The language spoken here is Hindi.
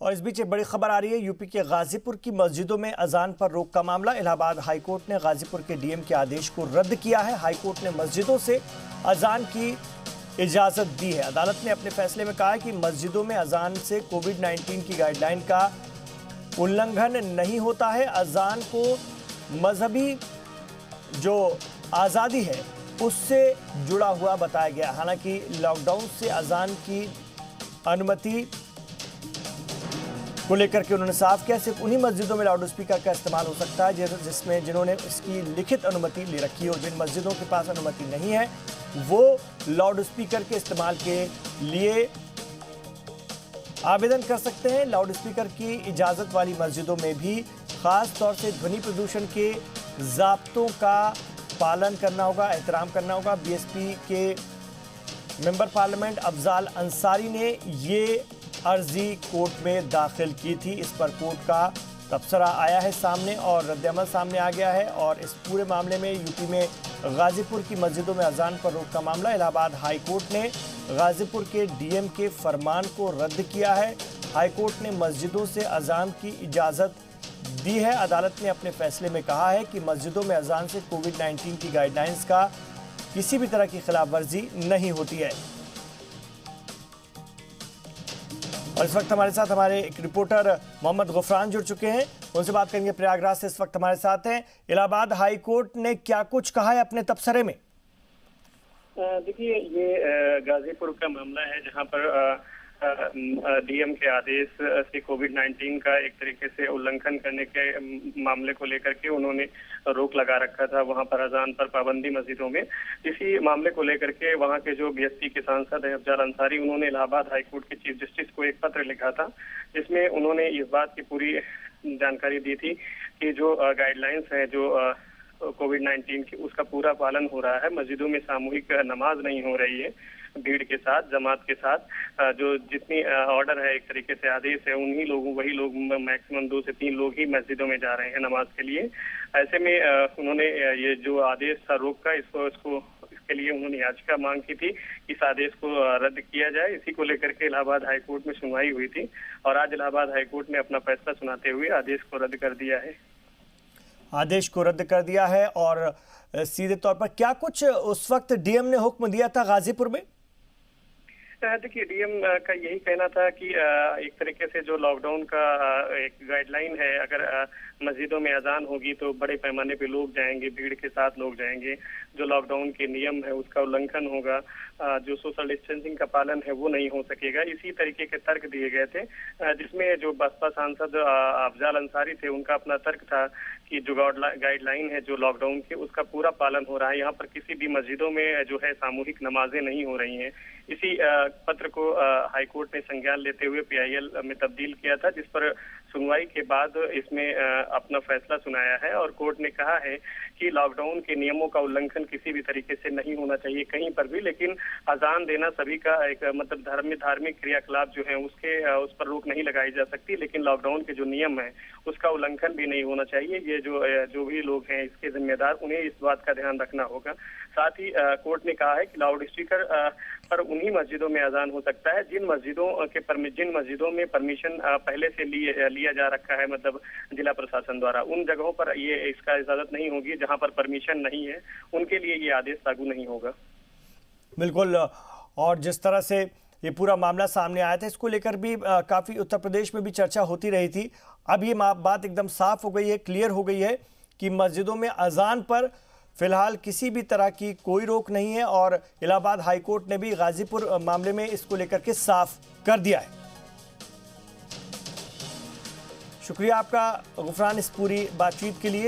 और इस बीच एक बड़ी खबर आ रही है। यूपी के गाजीपुर की मस्जिदों में अजान पर रोक का मामला। इलाहाबाद हाईकोर्ट ने गाजीपुर के डीएम के आदेश को रद्द किया है। हाईकोर्ट ने मस्जिदों से अजान की इजाजत दी है। अदालत ने अपने फैसले में कहा है कि मस्जिदों में अजान से कोविड-19 की गाइडलाइन का उल्लंघन नहीं होता है। अजान को मजहबी जो आज़ादी है उससे जुड़ा हुआ बताया गया। हालांकि लॉकडाउन से अजान की अनुमति को लेकर के उन्होंने साफ किया, सिर्फ उन्हीं मस्जिदों में लाउड स्पीकर का इस्तेमाल हो सकता है जिसमें जिन्होंने इसकी लिखित अनुमति ले रखी है, और जिन मस्जिदों के पास अनुमति नहीं है वो लाउड स्पीकर के इस्तेमाल के लिए आवेदन कर सकते हैं। लाउड स्पीकर की इजाज़त वाली मस्जिदों में भी खास तौर से ध्वनि प्रदूषण के ज़ाब्तों का पालन करना होगा, एहतराम करना होगा। बीएसपी के मेंबर पार्लियामेंट अफजाल अंसारी ने ये अर्जी कोर्ट में दाखिल की थी। इस पर कोर्ट का तबसरा आया है सामने और रद्दअमल सामने आ गया है। और इस पूरे मामले में यूपी में गाजीपुर की मस्जिदों में अजान पर रोक का मामला। इलाहाबाद हाईकोर्ट ने गाजीपुर के डीएम के फरमान को रद्द किया है। हाईकोर्ट ने मस्जिदों से अजान की इजाज़त दी है। अदालत ने अपने फैसले में कहा है कि मस्जिदों में अजान से कोविड-19 की गाइडलाइंस का किसी भी तरह की खिलाफ वर्जी नहीं होती है। और इस वक्त हमारे साथ हमारे एक रिपोर्टर मोहम्मद गुफरान जुड़ चुके हैं, उनसे बात करेंगे। प्रयागराज से इस वक्त हमारे साथ हैं। इलाहाबाद हाई कोर्ट ने क्या कुछ कहा है अपने तबसरे में? देखिए, ये गाजीपुर का मामला है जहां पर डीएम के आदेश से कोविड-19 का एक तरीके से उल्लंघन करने के मामले को लेकर के उन्होंने रोक लगा रखा था वहां पर अजान पर पाबंदी मस्जिदों में। इसी मामले को लेकर के वहां के जो बीएसपी के सांसद है अफजाल अंसारी, उन्होंने इलाहाबाद हाईकोर्ट के चीफ जस्टिस को एक पत्र लिखा था जिसमें उन्होंने इस बात की पूरी जानकारी दी थी कि जो गाइडलाइंस है जो कोविड-19 की उसका पूरा पालन हो रहा है। मस्जिदों में सामूहिक नमाज नहीं हो रही है भीड़ के साथ, जमात के साथ। जो जितनी ऑर्डर है, एक तरीके से आदेश है, उन्हीं लोगों वही लोग मैक्सिमम 2 से 3 लोग ही मस्जिदों में जा रहे हैं नमाज के लिए। ऐसे में उन्होंने ये जो आदेश था रोक का इसके लिए उन्होंने याचिका मांग की थी। इस आदेश को रद्द किया जाए। इसी को लेकर के इलाहाबाद हाईकोर्ट में सुनवाई हुई थी और आज इलाहाबाद हाईकोर्ट ने अपना फैसला सुनाते हुए आदेश को रद्द कर दिया है। आदेश को रद्द कर दिया है। और सीधे तौर पर क्या कुछ उस वक्त डीएम ने हुक्म दिया था गाजीपुर में? देखिए, डीएम का यही कहना था कि एक तरीके से जो लॉकडाउन का एक गाइडलाइन है, अगर मस्जिदों में अजान होगी तो बड़े पैमाने पे लोग जाएंगे, भीड़ के साथ लोग जाएंगे। जो लॉकडाउन के नियम है उसका उल्लंघन होगा, जो सोशल डिस्टेंसिंग का पालन है वो नहीं हो सकेगा। इसी तरीके के तर्क दिए गए थे जिसमें जो बसपा सांसद अफजाल अंसारी थे उनका अपना तर्क था कि जो गाइडलाइन है जो लॉकडाउन की उसका पूरा पालन हो रहा है। यहाँ पर किसी भी मस्जिदों में जो है सामूहिक नमाजें नहीं हो रही हैं। इसी पत्र को हाईकोर्ट ने संज्ञान लेते हुए पीआईएल में तब्दील किया था, जिस पर सुनवाई के बाद इसमें अपना फैसला सुनाया है। और कोर्ट ने कहा है कि लॉकडाउन के नियमों का उल्लंघन किसी भी तरीके से नहीं होना चाहिए कहीं पर भी, लेकिन अजान देना सभी का एक मतलब धार्मिक क्रियाकलाप जो है उस पर रोक नहीं लगाई जा सकती, लेकिन लॉकडाउन के जो नियम है उसका उल्लंघन भी नहीं होना चाहिए। ये जो भी लोग हैं इसके जिम्मेदार, उन्हें इस बात का ध्यान रखना होगा। साथ ही कोर्ट ने कहा है कि लाउड स्पीकर पर उन्हीं मस्जिदों में अजान हो सकता है जिन मस्जिदों में परमिशन पहले से लिया जा रखा है, मतलब जिला प्रशासन द्वारा। उन जगहों पर ये इसका इजाजत नहीं होगी जहां पर परमिशन नहीं है, उनके लिए ये आदेश लागू नहीं होगा। बिल्कुल। और जिस तरह से ये पूरा मामला सामने आया था, इसको लेकर भी काफ़ी उत्तर प्रदेश में भी चर्चा होती रही थी। अब ये बात एकदम साफ हो गई है, क्लियर हो गई है कि मस्जिदों में अजान पर फिलहाल किसी भी तरह की कोई रोक नहीं है। और इलाहाबाद हाईकोर्ट ने भी गाजीपुर मामले में इसको लेकर के साफ कर दिया है। शुक्रिया आपका गुफरान इस पूरी बातचीत के लिए।